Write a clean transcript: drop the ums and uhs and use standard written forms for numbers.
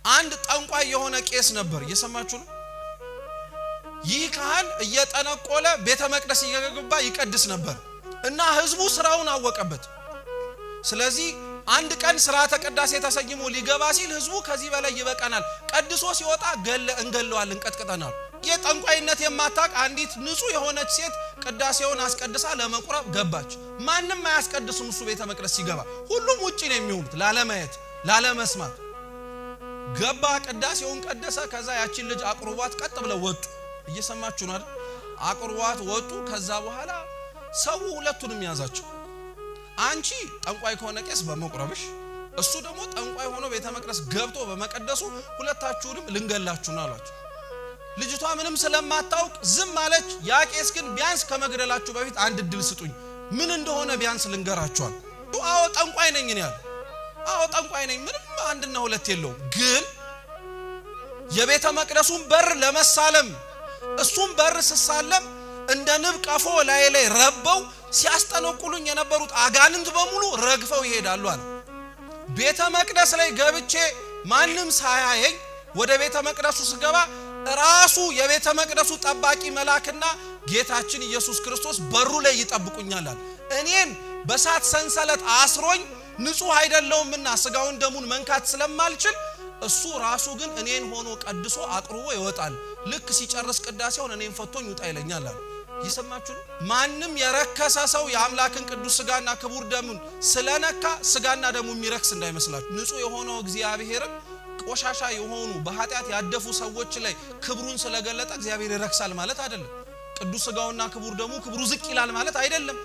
አንድ ጠንቋይ የሆነ ቄስ ነበር እየሰማችሁ ነው ይህ ካህን እየጠነቆለ ቤተ መቅደስ እየገባ ይቀድስ ነበር እና ህዝቡ ስራውን አወቀበት ስለዚህ አንድ ቀን ስርዓተ ቅዳሴ ተሰይሞ ሊገባ ሲል ህዝቡ ከዚህ በላይ ይበቃናል ቀድሶ ሲወጣ እንገለዋል እንቀጥቅጠናል የጠንቋይነት የማታቅ አንዲት ንጹህ የሆነች ሴት ቅዳሴውን አስቀድሳ ለመቁረብ ገባች ማንንም ማያስቀድስም እሱ ቤተ መቅደስ ሲገባ ሁሉም ውጪ ነው የሚሆኑት ላለማየት ላለመስማት ገባ ቅዳሴውን ቀደሰ ከዛ ያቺን ልጅ አቅርቧት ቀጥ ብለው ወጡ እየሰማችሁ ነው አይደል አቅርቧት ወጡ ከዛ በኋላ ሰው ሁለቱንም ያዛቸው አንቺ ጠንቋይ ከሆነ ቄስ በመቁረብሽ እሱ ደግሞ ጠንቋይ ሆኖ ቤተ መቅደስ ገብቶ በመቀደሱ ሁለታችሁንም ልንገላችሁና አሏቸው ልጅቷ ምንም ስለማታውቅ ዝም አለች ያ ቄስ ግን ቢያንስ ከመግደላችሁ በፊት አንድ ድል ስጡኝ ምን እንደሆነ ቢያንስ ልንገራችኋል አዎ ጠንቋይ ነኝ እኔ ያለ አዎ ጠንቋይ ነኝ ምንም አንድና ሁለት የለውም ግን የቤተ መቅደሱን በር ለመሳለም እሱም በር ሲሳለም እንደ ንብ ቀፎ ላይ ረበው ሲያስጠነቁሉኝ የነበሩት አጋንንት በሙሉ ረግፈው ይሄዳሉ አለ ቤተ መቅደስ ላይ ገብቼ ማንንም ሳያየኝ ወደ ቤተ መቅደሱ ስገባ ራሱ የቤተ መቅደሱ ጠባቂ መላክና ጌታችን ኢየሱስ ክርስቶስ በሩ ላይ ይጠብቁኛል አለ እኔን በሳት ሰንሰለት አስሮኝ ንጹህ አይደለውምና ስጋውን ደሙን መንካት ስለማልችል እሱ ራሱ ግን እኔን ሆኖ ቀድሶ አቅርቦ ይወጣል ልክ ሲጨርስ ቅዳሴውን እኔን ፈቶኝ ውጣ ይለኛል አለ ይሰማችሁ ማንንም የረከሰ ሰው የአምላክን ቅዱስ ስጋና ክቡር ደሙን ስለነካ ስጋና ደሙ የሚረክስ እንዳይመስላችሁ ንጹህ የሆነው እግዚአብሔር ቆሻሻ የሆኑ በኃጢአት ያደፉ ሰዎች ላይ ክብሩን ስለገለጠ እግዚአብሔር ይረክሳል ማለት አይደለም ቅዱስ ስጋውና ክቡር ደሙ ክብሩ ዝቅ ይላል ማለት አይደለም